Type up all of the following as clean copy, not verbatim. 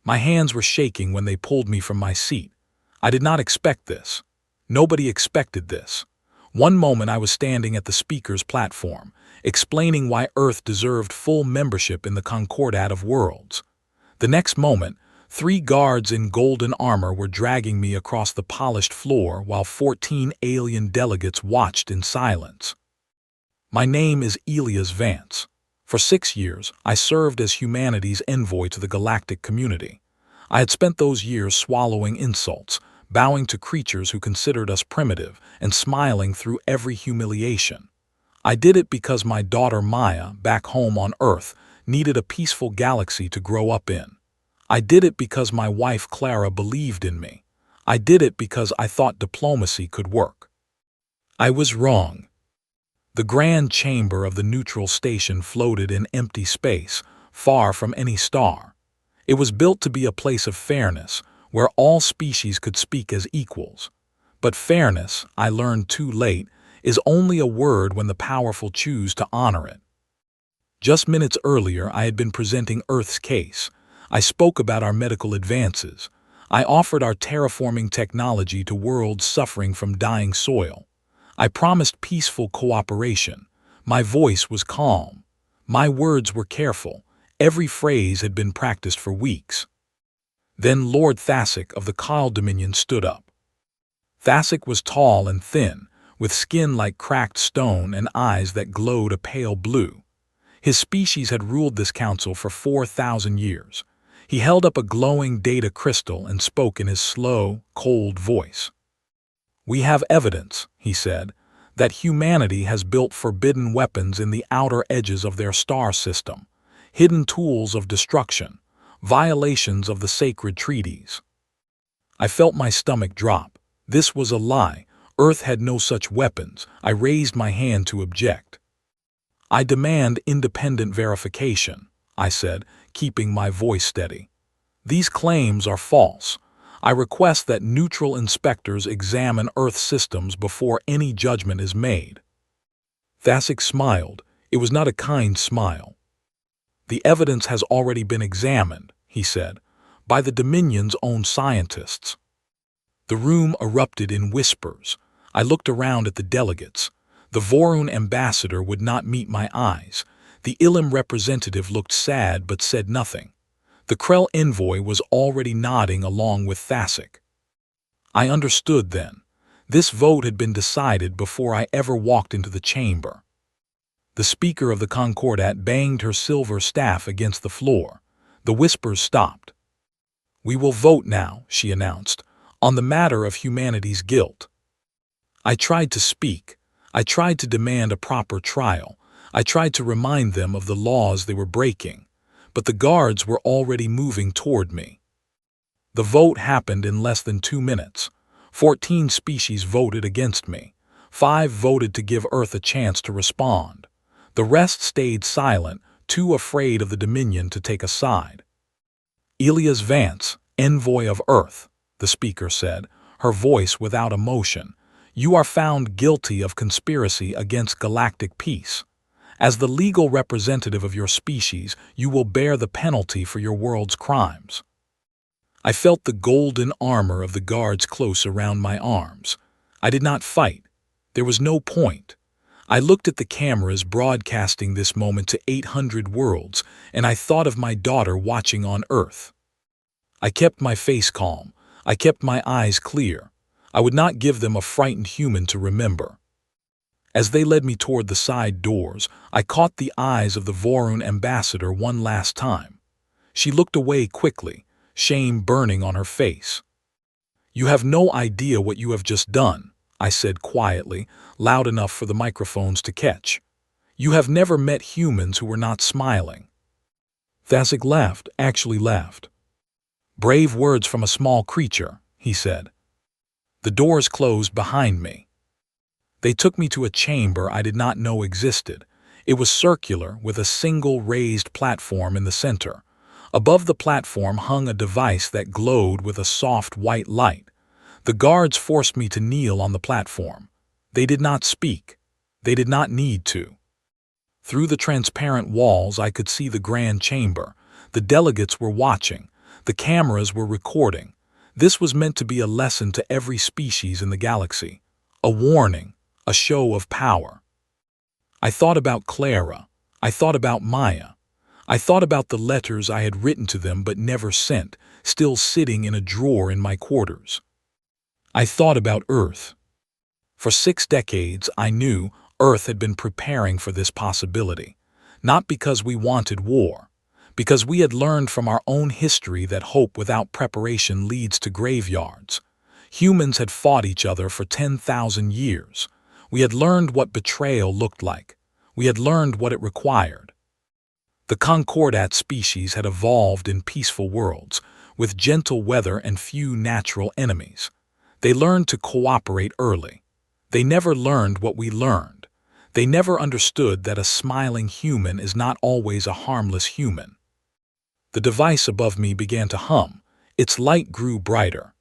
My hands were shaking when they pulled me from my seat. I did not expect this. Nobody expected this. One moment I was standing at the speaker's platform, explaining why Earth deserved full membership in the Concordat of Worlds. The next moment, 3 guards in golden armor were dragging me across the polished floor while 14 alien delegates watched in silence. My name is Elias Vance. For 6 years, I served as humanity's envoy to the galactic community. I had spent those years swallowing insults, bowing to creatures who considered us primitive, and smiling through every humiliation. I did it because my daughter Maya, back home on Earth, needed a peaceful galaxy to grow up in. I did it because my wife Clara believed in me. I did it because I thought diplomacy could work. I was wrong. The grand chamber of the neutral station floated in empty space, far from any star. It was built to be a place of fairness, where all species could speak as equals. But fairness, I learned too late, is only a word when the powerful choose to honor it. Just minutes earlier, I had been presenting Earth's case. I spoke about our medical advances. I offered our terraforming technology to worlds suffering from dying soil. I promised peaceful cooperation. My voice was calm. My words were careful. Every phrase had been practiced for weeks. Then Lord Thasic of the Kyle Dominion stood up. Thasic was tall and thin, with skin like cracked stone and eyes that glowed a pale blue. His species had ruled this council for 4,000 years. He held up a glowing data crystal and spoke in his slow, cold voice. "We have evidence," he said, "that humanity has built forbidden weapons in the outer edges of their star system, hidden tools of destruction, violations of the sacred treaties." I felt my stomach drop. This was a lie. Earth had no such weapons. I raised my hand to object. "I demand independent verification," I said, keeping my voice steady. "These claims are false. I request that neutral inspectors examine Earth systems before any judgment is made." Thasic smiled. It was not a kind smile. "The evidence has already been examined," he said, "by the Dominion's own scientists." The room erupted in whispers. I looked around at the delegates. The Vorun ambassador would not meet my eyes. The Ilum representative looked sad but said nothing. The Krell envoy was already nodding along with Thasic. I understood then. This vote had been decided before I ever walked into the chamber. The speaker of the Concordat banged her silver staff against the floor. The whispers stopped. "We will vote now," she announced, "on the matter of humanity's guilt." I tried to speak. I tried to demand a proper trial. I tried to remind them of the laws they were breaking. But the guards were already moving toward me. The vote happened in less than 2 minutes. 14 species voted against me. 5 voted to give Earth a chance to respond. The rest stayed silent, too afraid of the Dominion to take a side. "Elias Vance, envoy of Earth," the speaker said, her voice without emotion, "you are found guilty of conspiracy against galactic peace. As the legal representative of your species, you will bear the penalty for your world's crimes." I felt the golden armor of the guards close around my arms. I did not fight. There was no point. I looked at the cameras broadcasting this moment to 800 worlds, and I thought of my daughter watching on Earth. I kept my face calm. I kept my eyes clear. I would not give them a frightened human to remember. As they led me toward the side doors, I caught the eyes of the Vorun ambassador one last time. She looked away quickly, shame burning on her face. "You have no idea what you have just done," I said quietly, loud enough for the microphones to catch. "You have never met humans who were not smiling." Thasic laughed, actually laughed. "Brave words from a small creature," he said. The doors closed behind me. They took me to a chamber I did not know existed. It was circular, with a single raised platform in the center. Above the platform hung a device that glowed with a soft white light. The guards forced me to kneel on the platform. They did not speak. They did not need to. Through the transparent walls I could see the grand chamber. The delegates were watching. The cameras were recording. This was meant to be a lesson to every species in the galaxy. A warning, a show of power. I thought about Clara. I thought about Maya. I thought about the letters I had written to them but never sent, still sitting in a drawer in my quarters. I thought about Earth. For 6 decades, I knew Earth had been preparing for this possibility. Not because we wanted war, because we had learned from our own history that hope without preparation leads to graveyards. Humans had fought each other for 10,000 years. We had learned what betrayal looked like. We had learned what it required. The Concordat species had evolved in peaceful worlds, with gentle weather and few natural enemies. They learned to cooperate early. They never learned what we learned. They never understood that a smiling human is not always a harmless human. The device above me began to hum. Its light grew brighter.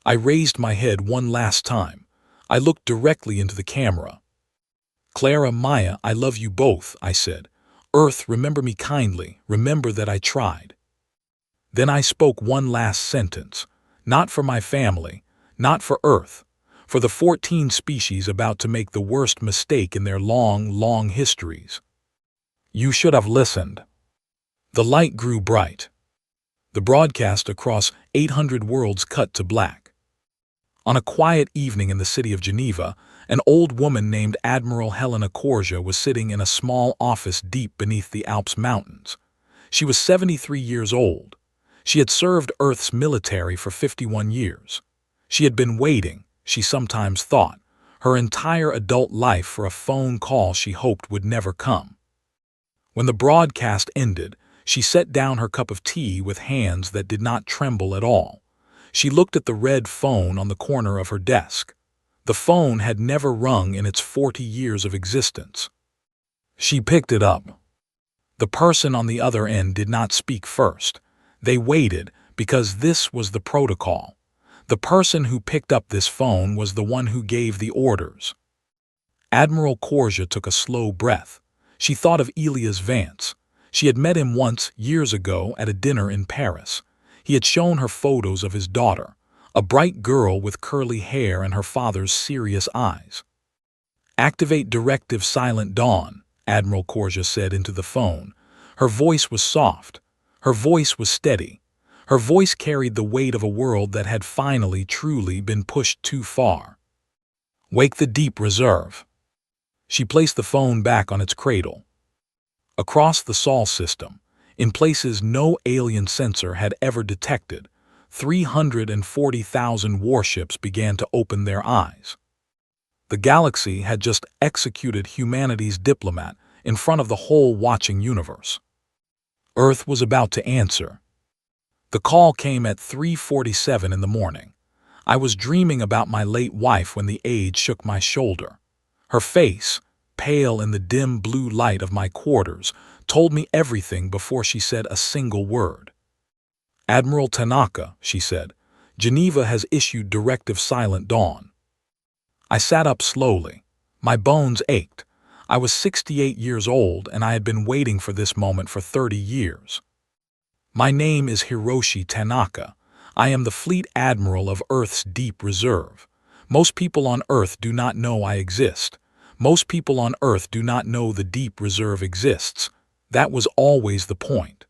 I raised my head one last time. I looked directly into the camera. "Clara, Maya, I love you both," I said. "Earth, remember me kindly. Remember that I tried." Then I spoke one last sentence. Not for my family, not for Earth, for the 14 species about to make the worst mistake in their long, long histories. You should have listened. The light grew bright. The broadcast across 800 worlds cut to black. On a quiet evening in the city of Geneva, an old woman named Admiral Helena Corsia was sitting in a small office deep beneath the Alps mountains. She was 73 years old. She had served Earth's military for 51 years. She had been waiting, she sometimes thought, her entire adult life for a phone call she hoped would never come. When the broadcast ended, she set down her cup of tea with hands that did not tremble at all. She looked at the red phone on the corner of her desk. The phone had never rung in its 40 years of existence. She picked it up. The person on the other end did not speak first. They waited because this was the protocol. The person who picked up this phone was the one who gave the orders. Admiral Corsia took a slow breath. She thought of Elias Vance. She had met him once, years ago, at a dinner in Paris. He had shown her photos of his daughter, a bright girl with curly hair and her father's serious eyes. "Activate Directive Silent Dawn," Admiral Corsia said into the phone. Her voice was soft. Her voice was steady. Her voice carried the weight of a world that had finally, truly been pushed too far. "Wake the Deep Reserve." She placed the phone back on its cradle. Across the Sol system, in places no alien sensor had ever detected, 340,000 warships began to open their eyes. The galaxy had just executed humanity's diplomat in front of the whole watching universe. Earth was about to answer. The call came at 3:47 in the morning. I was dreaming about my late wife when the aide shook my shoulder. Her face, pale in the dim blue light of my quarters, told me everything before she said a single word. "Admiral Tanaka," she said, "Geneva has issued Directive Silent Dawn." I sat up slowly. My bones ached. I was 68 years old and I had been waiting for this moment for 30 years. "My name is Hiroshi Tanaka. I am the Fleet Admiral of Earth's Deep Reserve. Most people on Earth do not know I exist. Most people on Earth do not know the Deep Reserve exists. That was always the point."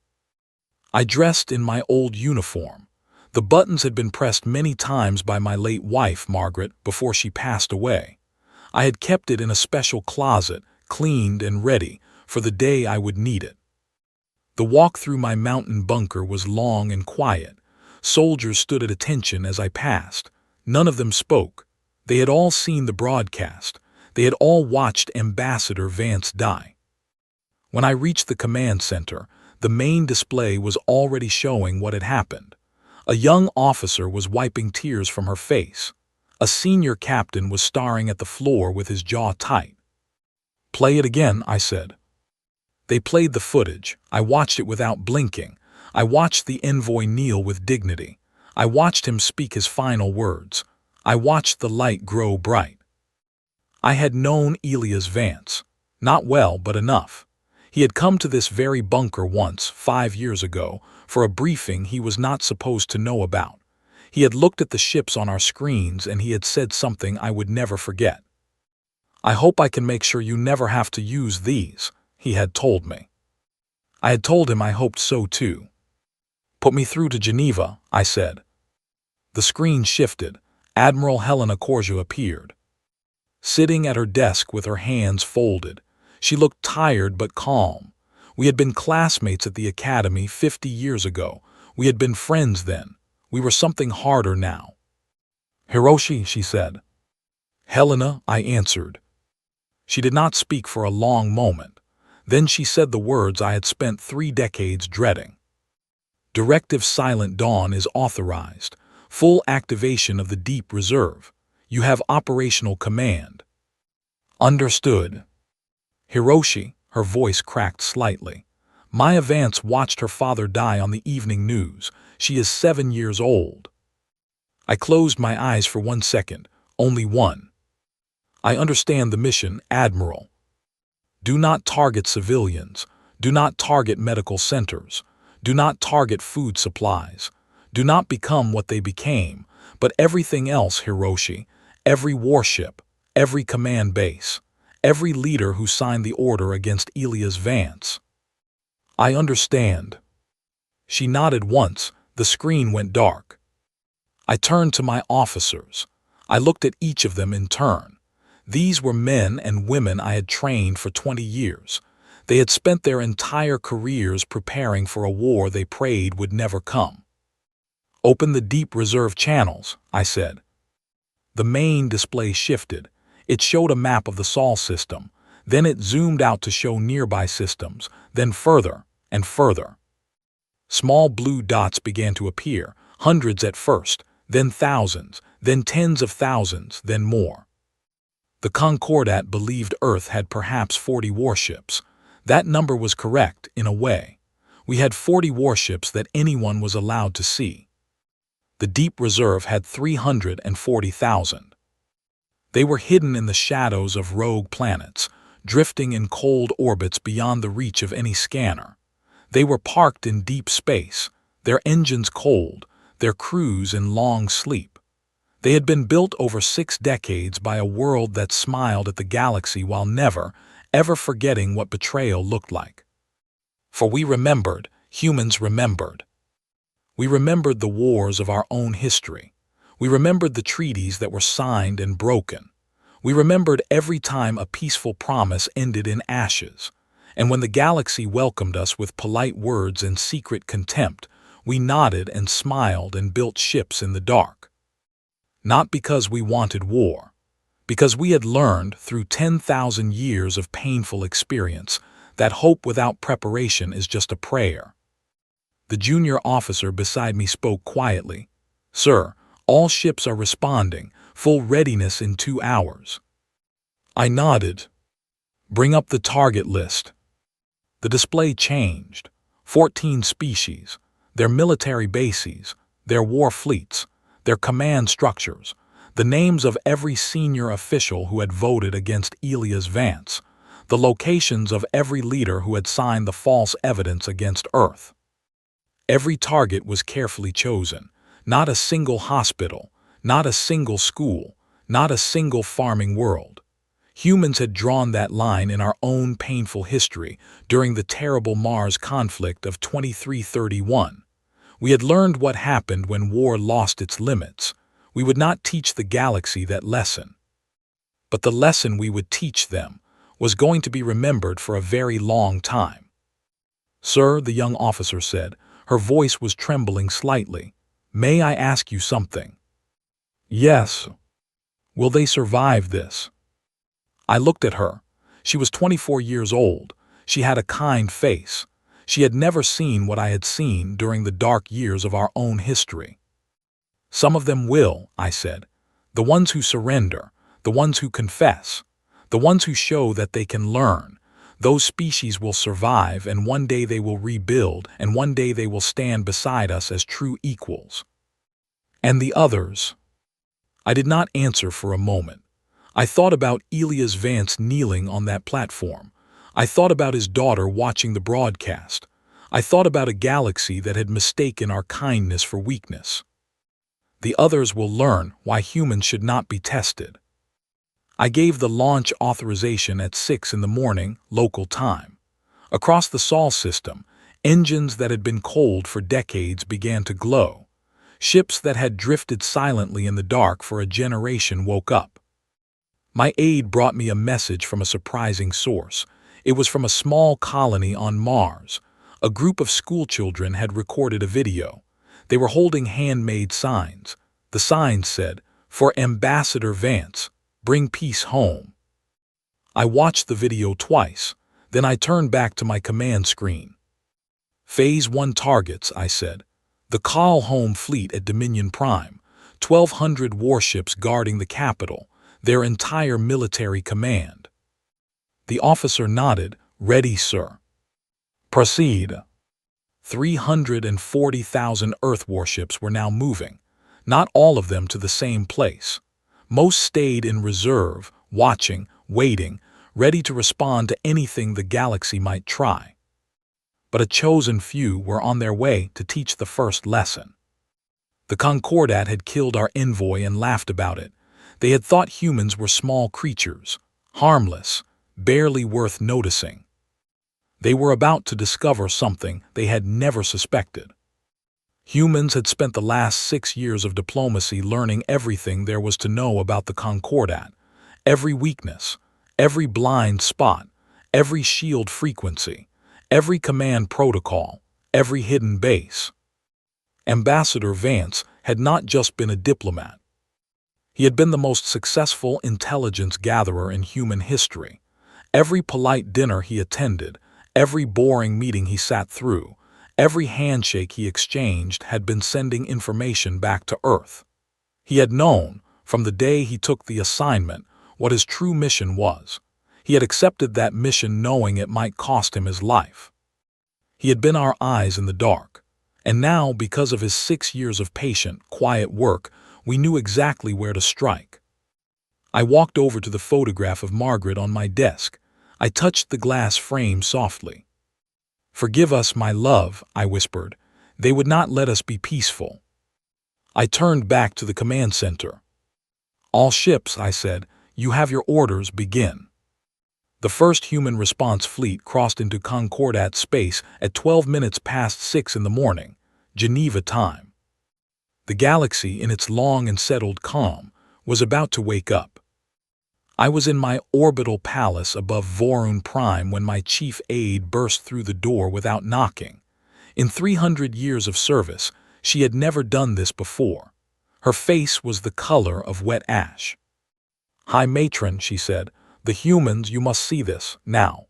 I dressed in my old uniform. The buttons had been pressed many times by my late wife, Margaret, before she passed away. I had kept it in a special closet, cleaned and ready, for the day I would need it. The walk through my mountain bunker was long and quiet. Soldiers stood at attention as I passed. None of them spoke. They had all seen the broadcast. They had all watched Ambassador Vance die. When I reached the command center, the main display was already showing what had happened. A young officer was wiping tears from her face. A senior captain was staring at the floor with his jaw tight. "Play it again," I said. They played the footage. I watched it without blinking. I watched the envoy kneel with dignity. I watched him speak his final words. I watched the light grow bright. I had known Elias Vance. Not well, but enough. He had come to this very bunker once, 5 years ago, for a briefing he was not supposed to know about. He had looked at the ships on our screens and he had said something I would never forget. "I hope I can make sure you never have to use these," he had told me. I had told him I hoped so too. "Put me through to Geneva," I said. The screen shifted. Admiral Helena Corsia appeared. Sitting at her desk with her hands folded, she looked tired but calm. We had been classmates at the academy 50 years ago. We had been friends then. We were something harder now. "Hiroshi," she said. "Helena," I answered. She did not speak for a long moment. Then she said the words I had spent 3 decades dreading. "Directive Silent Dawn is authorized. Full activation of the Deep Reserve. You have operational command." "Understood." "Hiroshi," her voice cracked slightly. "My Advance watched her father die on the evening news. She is 7 years old." I closed my eyes for 1 second, only one. "I understand the mission, Admiral. Do not target civilians. Do not target medical centers. Do not target food supplies. Do not become what they became, but everything else, Hiroshi, every warship, every command base, every leader who signed the order against Elias Vance." "I understand." She nodded once. The screen went dark. I turned to my officers. I looked at each of them in turn. These were men and women I had trained for 20 years. They had spent their entire careers preparing for a war they prayed would never come. "Open the Deep Reserve channels," I said. The main display shifted. It showed a map of the Sol system. Then it zoomed out to show nearby systems, then further and further. Small blue dots began to appear, hundreds at first, then thousands, then tens of thousands, then more. The Concordat believed Earth had perhaps 40 warships. That number was correct, in a way. We had 40 warships that anyone was allowed to see. The Deep Reserve had 340,000. They were hidden in the shadows of rogue planets, drifting in cold orbits beyond the reach of any scanner. They were parked in deep space, their engines cold, their crews in long sleep. They had been built over 6 decades by a world that smiled at the galaxy while never, ever forgetting what betrayal looked like. For we remembered, humans remembered. We remembered the wars of our own history. We remembered the treaties that were signed and broken. We remembered every time a peaceful promise ended in ashes. And when the galaxy welcomed us with polite words and secret contempt, we nodded and smiled and built ships in the dark. Not because we wanted war, because we had learned through 10,000 years of painful experience that hope without preparation is just a prayer. The junior officer beside me spoke quietly. "Sir, all ships are responding, full readiness in 2 hours." I nodded. "Bring up the target list." The display changed. 14 species, their military bases, their war fleets, their command structures, the names of every senior official who had voted against Elias Vance, the locations of every leader who had signed the false evidence against Earth. Every target was carefully chosen. Not a single hospital, not a single school, not a single farming world. Humans had drawn that line in our own painful history during the terrible Mars conflict of 2331. We had learned what happened when war lost its limits. We would not teach the galaxy that lesson. But the lesson we would teach them was going to be remembered for a very long time. "Sir," the young officer said, her voice was trembling slightly, "may I ask you something?" "Yes." "Will they survive this?" I looked at her. She was 24 years old. She had a kind face. She had never seen what I had seen during the dark years of our own history. "Some of them will," I said. "The ones who surrender, the ones who confess, the ones who show that they can learn. Those species will survive, and one day they will rebuild, and one day they will stand beside us as true equals." "And the others?" I did not answer for a moment. I thought about Elias Vance kneeling on that platform. I thought about his daughter watching the broadcast. I thought about a galaxy that had mistaken our kindness for weakness. The others will learn why humans should not be tested. I gave the launch authorization at 6 in the morning, local time. Across the Sol system, engines that had been cold for decades began to glow. Ships that had drifted silently in the dark for a generation woke up. My aide brought me a message from a surprising source. It was from a small colony on Mars. A group of schoolchildren had recorded a video. They were holding handmade signs. The signs said, "For Ambassador Vance, bring peace home." I watched the video twice, then I turned back to my command screen. Phase 1 targets, I said. The Call Home Fleet at Dominion Prime, 1,200 warships guarding the capital, their entire military command. The officer nodded, "Ready, sir." "Proceed." 340,000 Earth warships were now moving, not all of them to the same place. Most stayed in reserve, watching, waiting, ready to respond to anything the galaxy might try. But a chosen few were on their way to teach the first lesson. The Concordat had killed our Envoy and laughed about it. They had thought humans were small creatures, harmless, barely worth noticing. They were about to discover something they had never suspected. Humans had spent the last 6 years of diplomacy learning everything there was to know about the Concordat, every weakness, every blind spot, every shield frequency, every command protocol, every hidden base. Ambassador Vance had not just been a diplomat. He had been the most successful intelligence gatherer in human history. Every polite dinner he attended, every boring meeting he sat through, every handshake he exchanged had been sending information back to Earth. He had known, from the day he took the assignment, what his true mission was. He had accepted that mission knowing it might cost him his life. He had been our eyes in the dark, and now, because of his 6 years of patient, quiet work, we knew exactly where to strike. I walked over to the photograph of Margaret on my desk. I touched the glass frame softly. "Forgive us, my love," I whispered. "They would not let us be peaceful." I turned back to the command center. "All ships," I said, "you have your orders, begin." The first human response fleet crossed into Concordat space at 12 minutes past 6 in the morning, Geneva time. The galaxy, in its long and settled calm, was about to wake up. I was in my orbital palace above Vorun Prime when my chief aide burst through the door without knocking. In 300 years of service, she had never done this before. Her face was the color of wet ash. "High Matron," she said, "the humans, you must see this, now.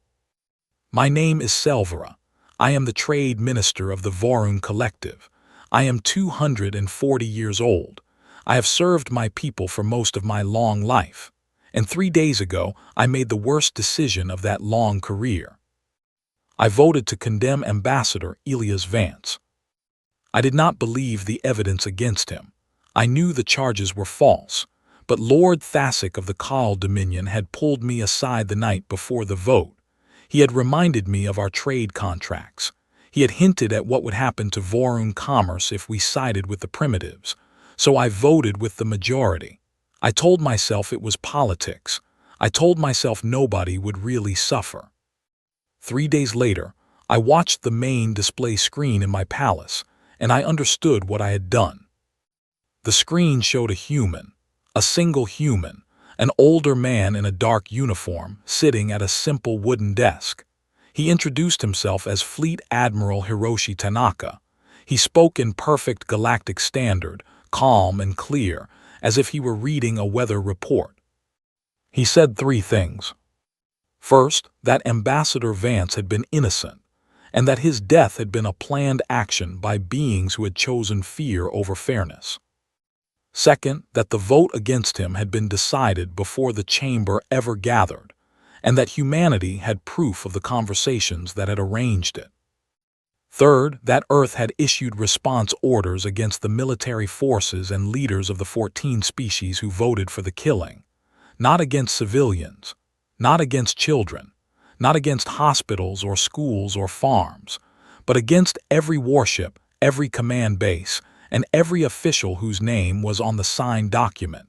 My name is Selvera. I am the trade minister of the Vorun Collective. I am 240 years old. I have served my people for most of my long life. And 3 days ago, I made the worst decision of that long career. I voted to condemn Ambassador Elias Vance. I did not believe the evidence against him. I knew the charges were false, but Lord Thassac of the Kaal Dominion had pulled me aside the night before the vote. He had reminded me of our trade contracts. He had hinted at what would happen to Vorun commerce if we sided with the primitives. So I voted with the majority. I told myself it was politics. I told myself nobody would really suffer. 3 days later, I watched the main display screen in my palace, and I understood what I had done. The screen showed a human, a single human, an older man in a dark uniform, sitting at a simple wooden desk. He introduced himself as Fleet Admiral Hiroshi Tanaka. He spoke in perfect galactic standard, calm and clear, as if he were reading a weather report. He said 3 things. First, that Ambassador Vance had been innocent, and that his death had been a planned action by beings who had chosen fear over fairness. Second, that the vote against him had been decided before the chamber ever gathered, and that humanity had proof of the conversations that had arranged it. Third, that Earth had issued response orders against the military forces and leaders of the 14 species who voted for the killing, not against civilians, not against children, not against hospitals or schools or farms, but against every warship, every command base, and every official whose name was on the signed document.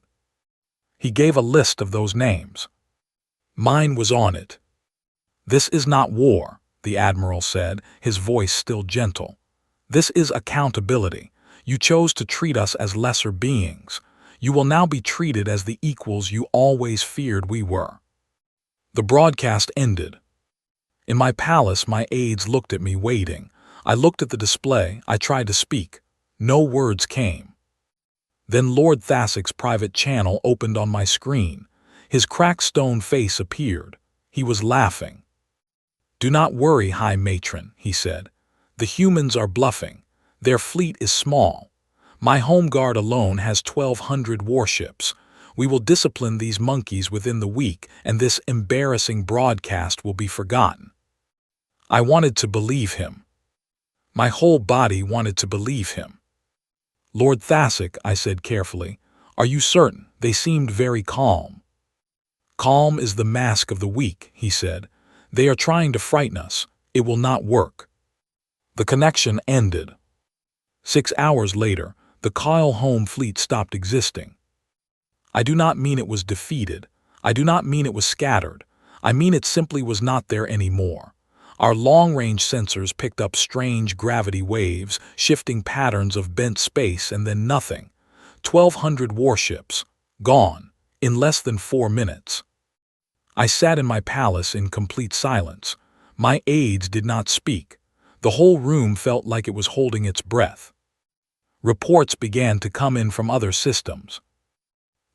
He gave a list of those names. Mine was on it. "This is not war," the admiral said, his voice still gentle. "This is accountability. You chose to treat us as lesser beings. You will now be treated as the equals you always feared we were." The broadcast ended. In my palace, my aides looked at me, waiting. I looked at the display. I tried to speak. No words came. Then Lord Thassa's private channel opened on my screen. His cracked stone face appeared. He was laughing. "Do not worry, High Matron," he said. "The humans are bluffing. Their fleet is small. My home guard alone has 1,200 warships. We will discipline these monkeys within the week, and this embarrassing broadcast will be forgotten." I wanted to believe him. My whole body wanted to believe him. "Lord Thassa," I said carefully, "are you certain?" They seemed very calm. "Calm is the mask of the weak," he said. "They are trying to frighten us. It will not work." The connection ended. 6 hours later, the Kyle home fleet stopped existing. I do not mean it was defeated. I do not mean it was scattered. I mean it simply was not there anymore. Our long-range sensors picked up strange gravity waves, shifting patterns of bent space, and then nothing. 1,200 warships, gone, in less than 4 minutes. I sat in my palace in complete silence. My aides did not speak. The whole room felt like it was holding its breath. Reports began to come in from other systems.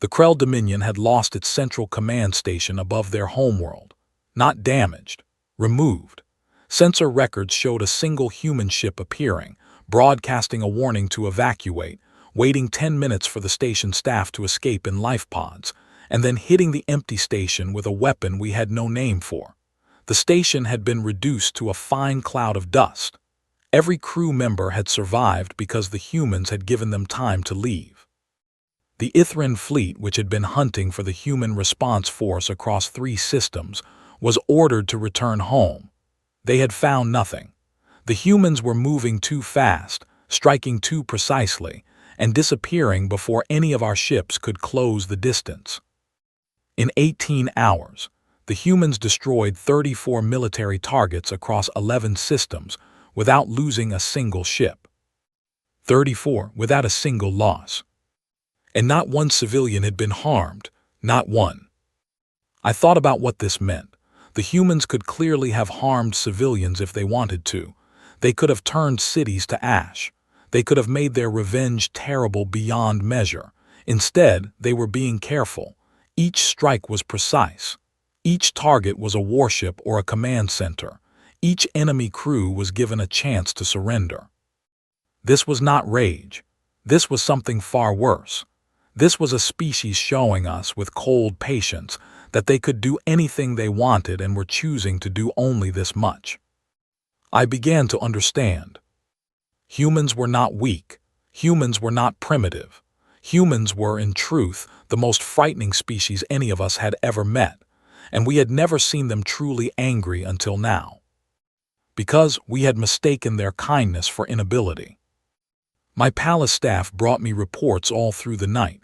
The Krell Dominion had lost its central command station above their homeworld. Not damaged, removed. Sensor records showed a single human ship appearing, broadcasting a warning to evacuate, waiting 10 minutes for the station staff to escape in life pods, and then hitting the empty station with a weapon we had no name for. The station had been reduced to a fine cloud of dust. Every crew member had survived because the humans had given them time to leave. The Ithran fleet, which had been hunting for the human response force across 3 systems, was ordered to return home. They had found nothing. The humans were moving too fast, striking too precisely, and disappearing before any of our ships could close the distance. In 18 hours, the humans destroyed 34 military targets across 11 systems without losing a single ship. 34 without a single loss. And not one civilian had been harmed, not one. I thought about what this meant. The humans could clearly have harmed civilians if they wanted to. They could have turned cities to ash. They could have made their revenge terrible beyond measure. Instead, they were being careful. Each strike was precise. Each target was a warship or a command center. Each enemy crew was given a chance to surrender. This was not rage. This was something far worse. This was a species showing us with cold patience that they could do anything they wanted and were choosing to do only this much. I began to understand. Humans were not weak. Humans were not primitive. Humans were, in truth, the most frightening species any of us had ever met, and we had never seen them truly angry until now. Because we had mistaken their kindness for inability. My palace staff brought me reports all through the night.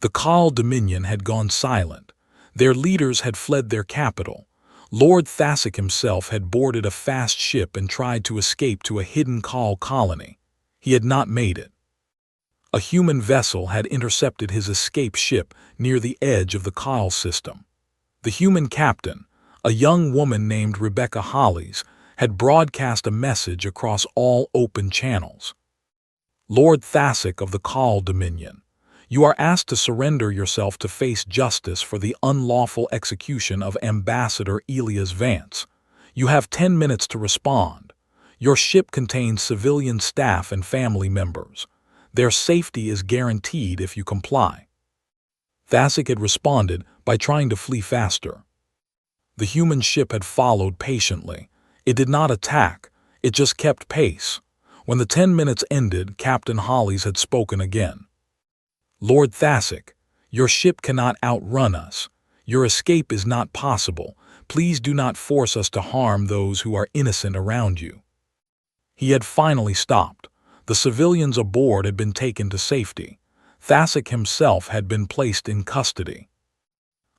The Kyle Dominion had gone silent. Their leaders had fled their capital. Lord Thassa himself had boarded a fast ship and tried to escape to a hidden Kyle colony. He had not made it. A human vessel had intercepted his escape ship near the edge of the Kyle system. The human captain, a young woman named Rebecca Hollies, had broadcast a message across all open channels. "Lord Thassa of the Kyle Dominion, you are asked to surrender yourself to face justice for the unlawful execution of Ambassador Elias Vance. You have 10 minutes to respond. Your ship contains civilian staff and family members. Their safety is guaranteed if you comply." Thassa had responded by trying to flee faster. The human ship had followed patiently. It did not attack. It just kept pace. When the 10 minutes ended, Captain Hollies had spoken again. "Lord Thassa, your ship cannot outrun us. Your escape is not possible. Please do not force us to harm those who are innocent around you." He had finally stopped. The civilians aboard had been taken to safety. Thasek himself had been placed in custody.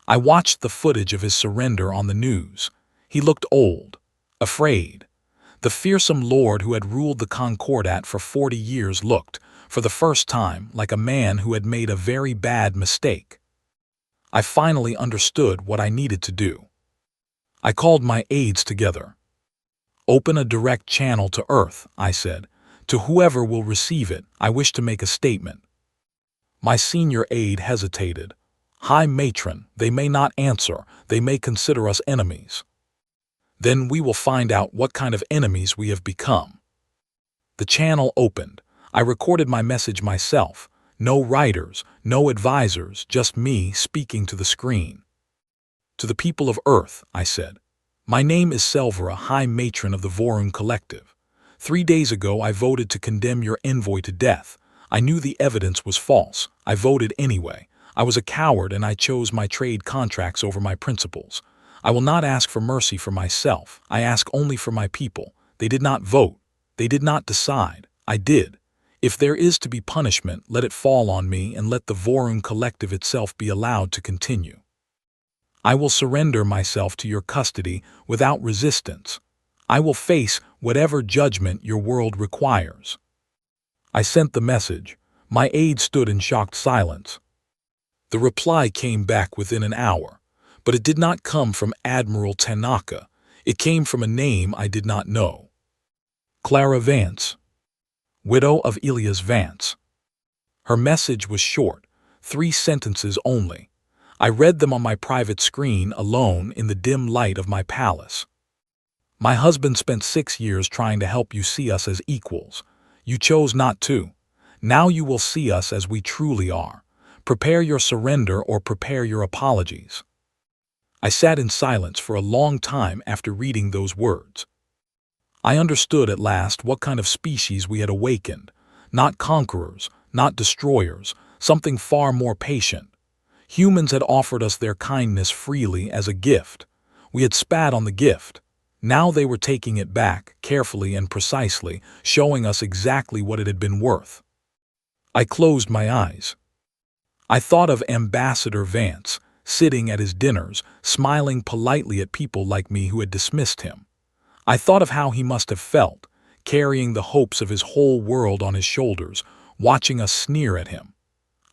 I watched the footage of his surrender on the news. He looked old, afraid. The fearsome lord who had ruled the Concordat for 40 years looked, for the first time, like a man who had made a very bad mistake. I finally understood what I needed to do. I called my aides together. "Open a direct channel to Earth," I said. "To whoever will receive it, I wish to make a statement." My senior aide hesitated. "High Matron, they may not answer. They may consider us enemies." "Then we will find out what kind of enemies we have become." The channel opened. I recorded my message myself. No writers, no advisors, just me speaking to the screen. "To the people of Earth," I said. "My name is Selvera, High Matron of the Vorun Collective. 3 days ago I voted to condemn your envoy to death. I knew the evidence was false. I voted anyway. I was a coward and I chose my trade contracts over my principles. I will not ask for mercy for myself. I ask only for my people. They did not vote. They did not decide. I did. If there is to be punishment, let it fall on me and let the Vorun Collective itself be allowed to continue. I will surrender myself to your custody without resistance. I will face whatever judgment your world requires." I sent the message. My aide stood in shocked silence. The reply came back within an hour, but it did not come from Admiral Tanaka. It came from a name I did not know. Clara Vance, widow of Elias Vance. Her message was short, 3 sentences only. I read them on my private screen alone in the dim light of my palace. "My husband spent 6 years trying to help you see us as equals. You chose not to. Now you will see us as we truly are. Prepare your surrender or prepare your apologies." I sat in silence for a long time after reading those words. I understood at last what kind of species we had awakened. Not conquerors, not destroyers, something far more patient. Humans had offered us their kindness freely as a gift. We had spat on the gift. Now they were taking it back, carefully and precisely, showing us exactly what it had been worth. I closed my eyes. I thought of Ambassador Vance, sitting at his dinners, smiling politely at people like me who had dismissed him. I thought of how he must have felt, carrying the hopes of his whole world on his shoulders, watching us sneer at him.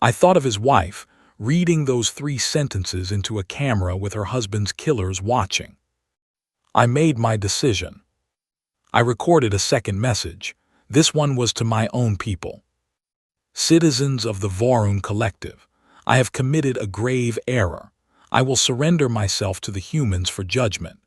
I thought of his wife, reading those 3 sentences into a camera with her husband's killers watching. I made my decision. I recorded a second message. This one was to my own people. "Citizens of the Vorun Collective, I have committed a grave error. I will surrender myself to the humans for judgment.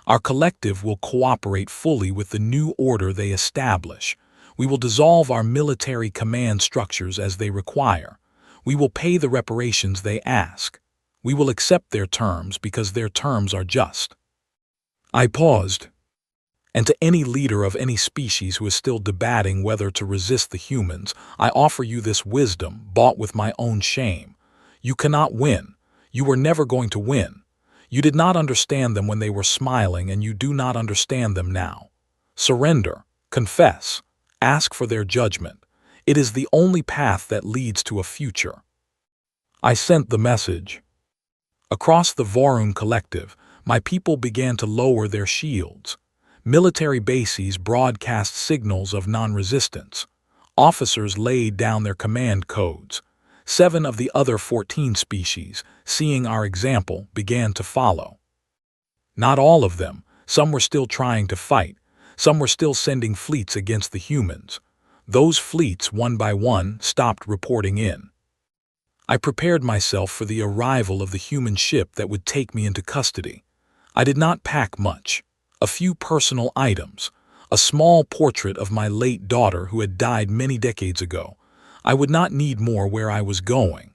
Our collective will cooperate fully with the new order they establish. We will dissolve our military command structures as they require. We will pay the reparations they ask. We will accept their terms because their terms are just." I paused. "And to any leader of any species who is still debating whether to resist the humans, I offer you this wisdom, bought with my own shame. You cannot win. You were never going to win. You did not understand them when they were smiling, and you do not understand them now. Surrender, confess, ask for their judgment. It is the only path that leads to a future." I sent the message. Across the Vorun Collective, my people began to lower their shields. Military bases broadcast signals of non-resistance. Officers laid down their command codes. 7 of the other 14 species, seeing our example, began to follow. Not all of them. Some were still trying to fight. Some were still sending fleets against the humans. Those fleets, one by one, stopped reporting in. I prepared myself for the arrival of the human ship that would take me into custody. I did not pack much. A few personal items. A small portrait of my late daughter who had died many decades ago. I would not need more where I was going.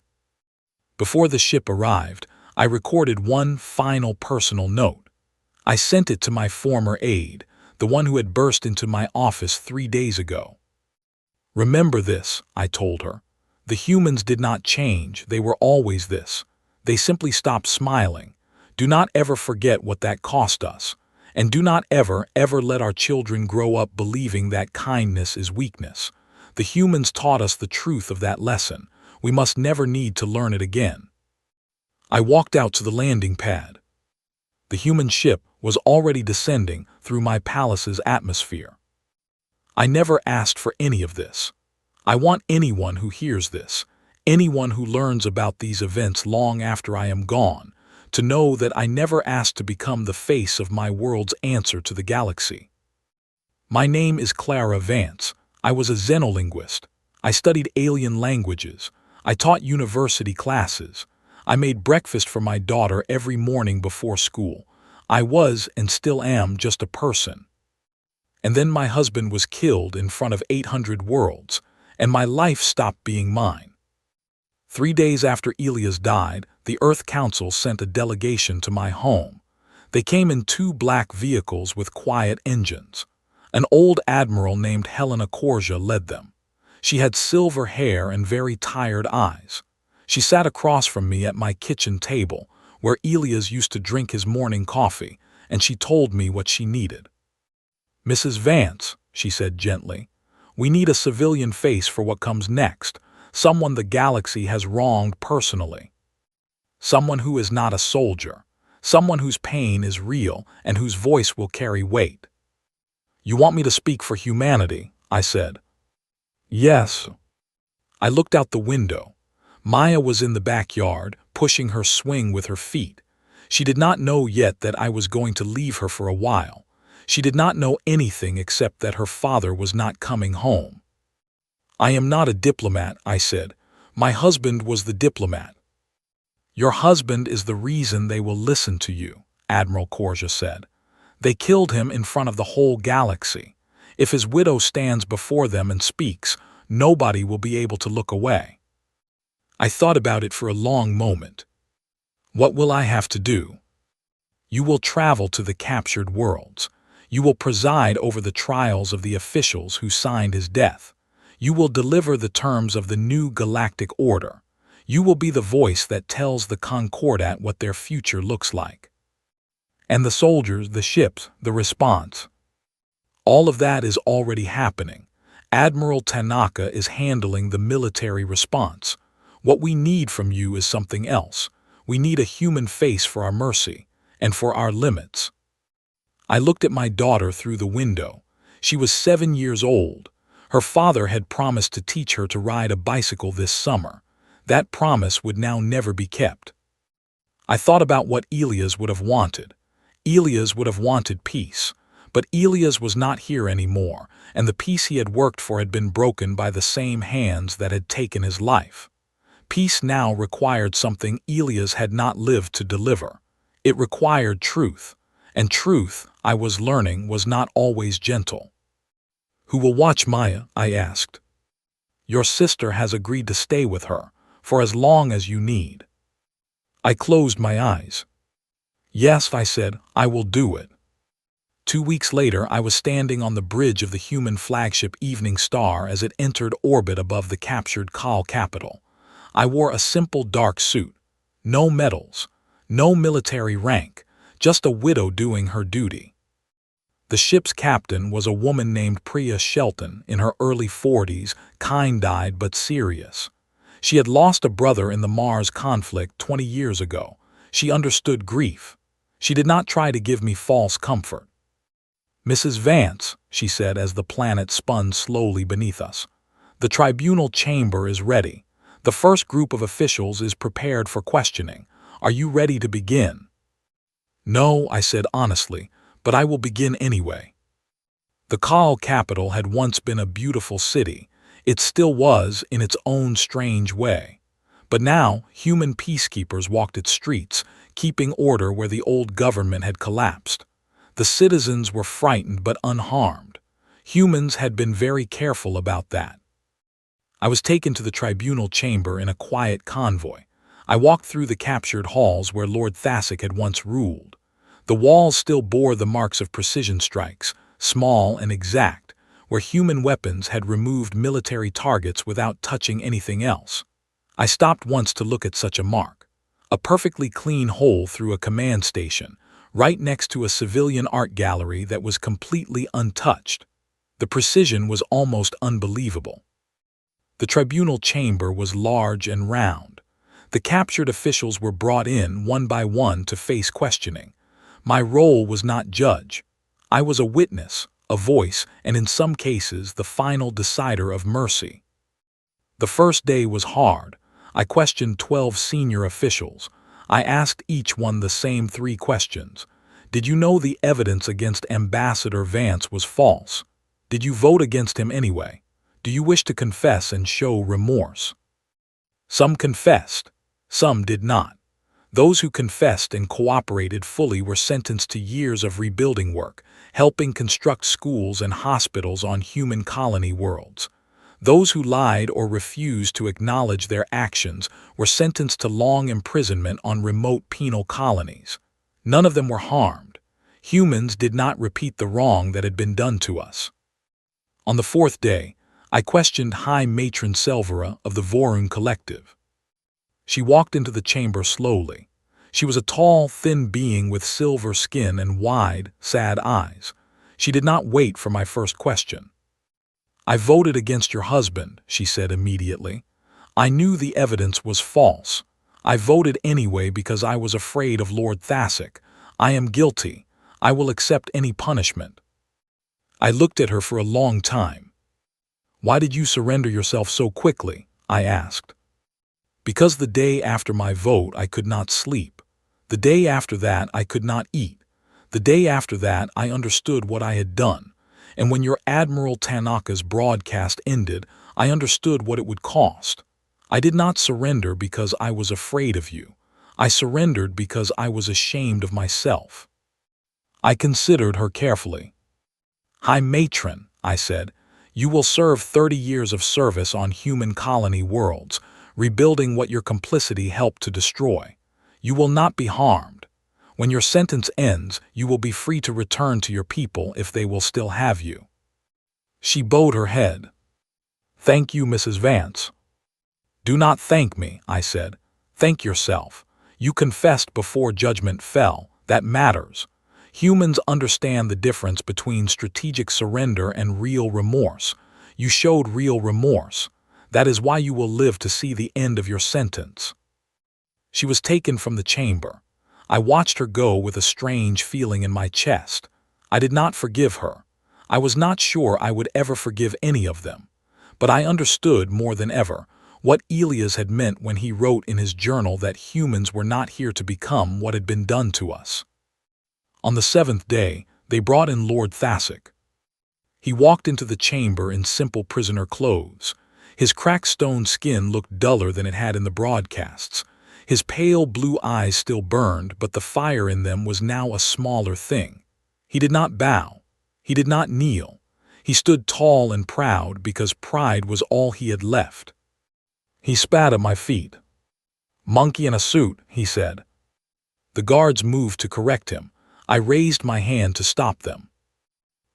Before the ship arrived, I recorded one final personal note. I sent it to my former aide, the one who had burst into my office 3 days ago. "Remember this," I told her. "The humans did not change. They were always this. They simply stopped smiling. Do not ever forget what that cost us. And do not ever, ever let our children grow up believing that kindness is weakness. The humans taught us the truth of that lesson. We must never need to learn it again. I walked out to the landing pad. The human ship was already descending through my palace's atmosphere. I never asked for any of this. I want anyone who hears this, anyone who learns about these events long after I am gone, to know that I never asked to become the face of my world's answer to the galaxy. My name is Clara Vance. I was a xenolinguist. I studied alien languages. I taught university classes. I made breakfast for my daughter every morning before school. I was and still am just a person. And then my husband was killed in front of 800 worlds, and my life stopped being mine. 3 days after Elias died, the Earth Council sent a delegation to my home. They came in 2 black vehicles with quiet engines. An old admiral named Helena Corsia led them. She had silver hair and very tired eyes. She sat across from me at my kitchen table, where Elias used to drink his morning coffee, and she told me what she needed. "Mrs. Vance," she said gently, "we need a civilian face for what comes next, someone the galaxy has wronged personally. Someone who is not a soldier, someone whose pain is real and whose voice will carry weight." "You want me to speak for humanity?" I said. "Yes." I looked out the window. Maya was in the backyard, pushing her swing with her feet. She did not know yet that I was going to leave her for a while. She did not know anything except that her father was not coming home. "I am not a diplomat," I said. "My husband was the diplomat." "Your husband is the reason they will listen to you," Admiral Corsia said. "They killed him in front of the whole galaxy. If his widow stands before them and speaks, nobody will be able to look away." I thought about it for a long moment. "What will I have to do?" "You will travel to the captured worlds. You will preside over the trials of the officials who signed his death. You will deliver the terms of the new galactic order. You will be the voice that tells the Concordat what their future looks like." "And the soldiers, the ships, the response?" "All of that is already happening. Admiral Tanaka is handling the military response. What we need from you is something else. We need a human face for our mercy, and for our limits." I looked at my daughter through the window. She was 7 years old. Her father had promised to teach her to ride a bicycle this summer. That promise would now never be kept. I thought about what Elias would have wanted. Elias would have wanted peace. But Elias was not here anymore, and the peace he had worked for had been broken by the same hands that had taken his life. Peace now required something Elias had not lived to deliver. It required truth, and truth, I was learning, was not always gentle. "Who will watch Maya?" I asked. "Your sister has agreed to stay with her, for as long as you need." I closed my eyes. "Yes," I said, "I will do it." 2 weeks later, I was standing on the bridge of the human flagship Evening Star as it entered orbit above the captured Kal capital. I wore a simple dark suit. No medals, no military rank, just a widow doing her duty. The ship's captain was a woman named Priya Shelton, in her early 40s, kind-eyed but serious. She had lost a brother in the Mars conflict 20 years ago. She understood grief. She did not try to give me false comfort. "Mrs. Vance," she said as the planet spun slowly beneath us, "the tribunal chamber is ready. The first group of officials is prepared for questioning. Are you ready to begin?" "No," I said honestly, "but I will begin anyway." The Kal capital had once been a beautiful city. It still was in its own strange way. But now, human peacekeepers walked its streets, keeping order where the old government had collapsed. The citizens were frightened but unharmed. Humans had been very careful about that. I was taken to the tribunal chamber in a quiet convoy. I walked through the captured halls where Lord Thasic had once ruled. The walls still bore the marks of precision strikes, small and exact, where human weapons had removed military targets without touching anything else. I stopped once to look at such a mark. A perfectly clean hole through a command station, right next to a civilian art gallery that was completely untouched. The precision was almost unbelievable. The tribunal chamber was large and round. The captured officials were brought in one by one to face questioning. My role was not judge. I was a witness, a voice, and in some cases the final decider of mercy. The first day was hard. I questioned 12 senior officials. I asked each one the same 3 questions. Did you know the evidence against Ambassador Vance was false? Did you vote against him anyway? Do you wish to confess and show remorse? Some confessed. Some did not. Those who confessed and cooperated fully were sentenced to years of rebuilding work, helping construct schools and hospitals on human colony worlds. Those who lied or refused to acknowledge their actions were sentenced to long imprisonment on remote penal colonies. None of them were harmed. Humans did not repeat the wrong that had been done to us. On the 4th day, I questioned High Matron Selvera of the Vorun Collective. She walked into the chamber slowly. She was a tall, thin being with silver skin and wide, sad eyes. She did not wait for my first question. I voted against your husband, she said immediately. I knew the evidence was false. I voted anyway because I was afraid of Lord Thasic. I am guilty. I will accept any punishment. I looked at her for a long time. Why did you surrender yourself so quickly? I asked. Because the day after my vote I could not sleep. The day after that I could not eat. The day after that I understood what I had done. And when your Admiral Tanaka's broadcast ended, I understood what it would cost. I did not surrender because I was afraid of you. I surrendered because I was ashamed of myself. I considered her carefully. High Matron, I said, you will serve 30 years of service on human colony worlds, rebuilding what your complicity helped to destroy. You will not be harmed. When your sentence ends, you will be free to return to your people if they will still have you. She bowed her head. Thank you, Mrs. Vance. Do not thank me, I said. Thank yourself. You confessed before judgment fell. That matters. Humans understand the difference between strategic surrender and real remorse. You showed real remorse. That is why you will live to see the end of your sentence. She was taken from the chamber. I watched her go with a strange feeling in my chest. I did not forgive her. I was not sure I would ever forgive any of them. But I understood more than ever what Elias had meant when he wrote in his journal that humans were not here to become what had been done to us. On the 7th day, they brought in Lord Thasic. He walked into the chamber in simple prisoner clothes. His cracked stone skin looked duller than it had in the broadcasts. His pale blue eyes still burned, but the fire in them was now a smaller thing. He did not bow. He did not kneel. He stood tall and proud because pride was all he had left. He spat at my feet. Monkey in a suit, he said. The guards moved to correct him. I raised my hand to stop them.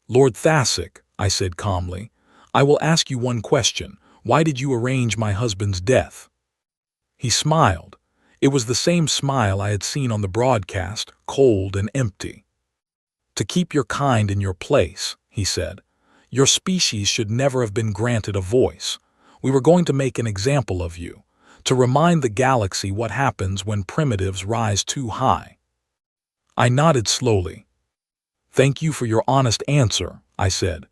Lord Thasic, I said calmly, I will ask you one question. Why did you arrange my husband's death? He smiled. It was the same smile I had seen on the broadcast, cold and empty. To keep your kind in your place, he said. Your species should never have been granted a voice. We were going to make an example of you, to remind the galaxy what happens when primitives rise too high. I nodded slowly. Thank you for your honest answer, I said.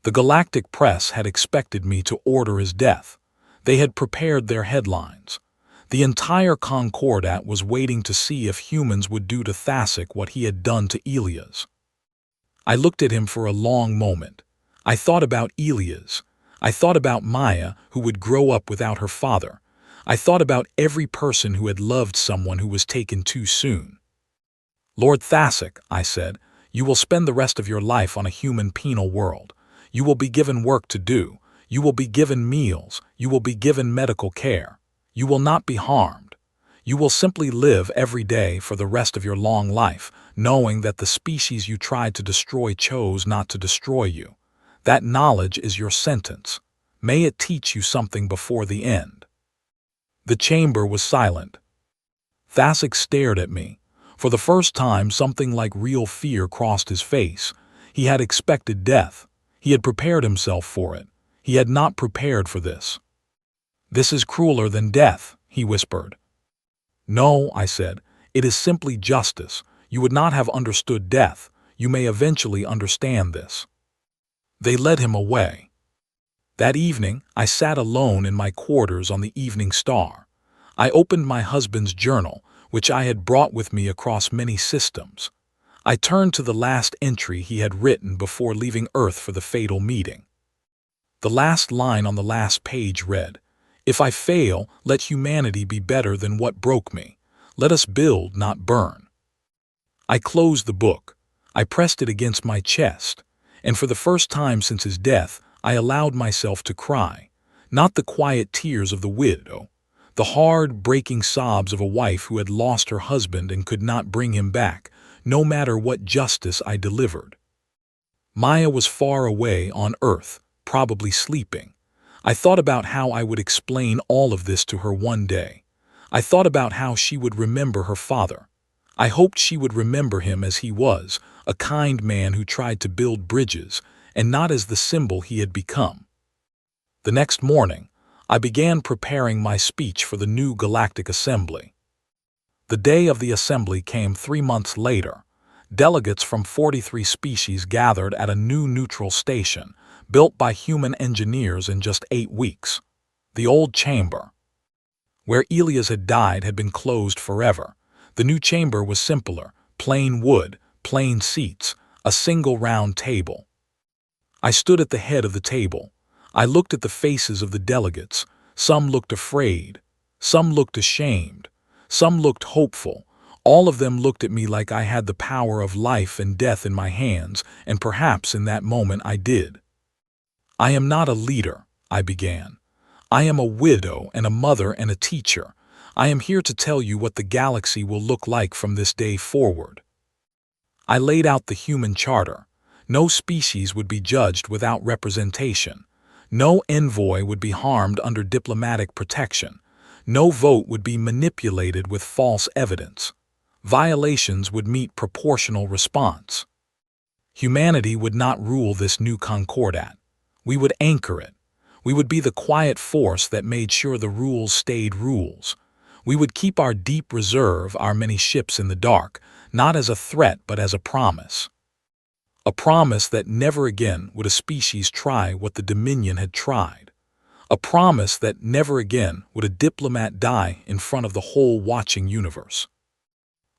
The galactic press had expected me to order his death. They had prepared their headlines. The entire Concordat was waiting to see if humans would do to Thasic what he had done to Elias. I looked at him for a long moment. I thought about Elias. I thought about Maya, who would grow up without her father. I thought about every person who had loved someone who was taken too soon. Lord Thasic, I said, you will spend the rest of your life on a human penal world. You will be given work to do. You will be given meals. You will be given medical care. You will not be harmed. You will simply live every day for the rest of your long life, knowing that the species you tried to destroy chose not to destroy you. That knowledge is your sentence. May it teach you something before the end. The chamber was silent. Thasic stared at me. For the first time, something like real fear crossed his face. He had expected death. He had prepared himself for it. He had not prepared for this. "This is crueler than death," he whispered. "No," I said. "It is simply justice. You would not have understood death. You may eventually understand this." They led him away. That evening, I sat alone in my quarters on the Evening Star. I opened my husband's journal, which I had brought with me across many systems. I turned to the last entry he had written before leaving Earth for the fatal meeting. The last line on the last page read, "If I fail, let humanity be better than what broke me. Let us build, not burn." I closed the book. I pressed it against my chest, and for the first time since his death, I allowed myself to cry. Not the quiet tears of the widow, the hard, breaking sobs of a wife who had lost her husband and could not bring him back, no matter what justice I delivered. Maya was far away on Earth, probably sleeping. I thought about how I would explain all of this to her one day. I thought about how she would remember her father. I hoped she would remember him as he was, a kind man who tried to build bridges, and not as the symbol he had become. The next morning, I began preparing my speech for the new Galactic Assembly. The day of the assembly came 3 months later. Delegates from 43 species gathered at a new neutral station, built by human engineers in just 8 weeks. The old chamber, where Elias had died, had been closed forever. The new chamber was simpler, plain wood, plain seats, a single round table. I stood at the head of the table. I looked at the faces of the delegates. Some looked afraid. Some looked ashamed. Some looked hopeful. All of them looked at me like I had the power of life and death in my hands, and perhaps in that moment I did. "I am not a leader," I began. "I am a widow and a mother and a teacher. I am here to tell you what the galaxy will look like from this day forward." I laid out the human charter. No species would be judged without representation. No envoy would be harmed under diplomatic protection. No vote would be manipulated with false evidence. Violations would meet proportional response. Humanity would not rule this new concordat. We would anchor it. We would be the quiet force that made sure the rules stayed rules. We would keep our deep reserve, our many ships in the dark, not as a threat but as a promise. A promise that never again would a species try what the Dominion had tried. A promise that never again would a diplomat die in front of the whole watching universe.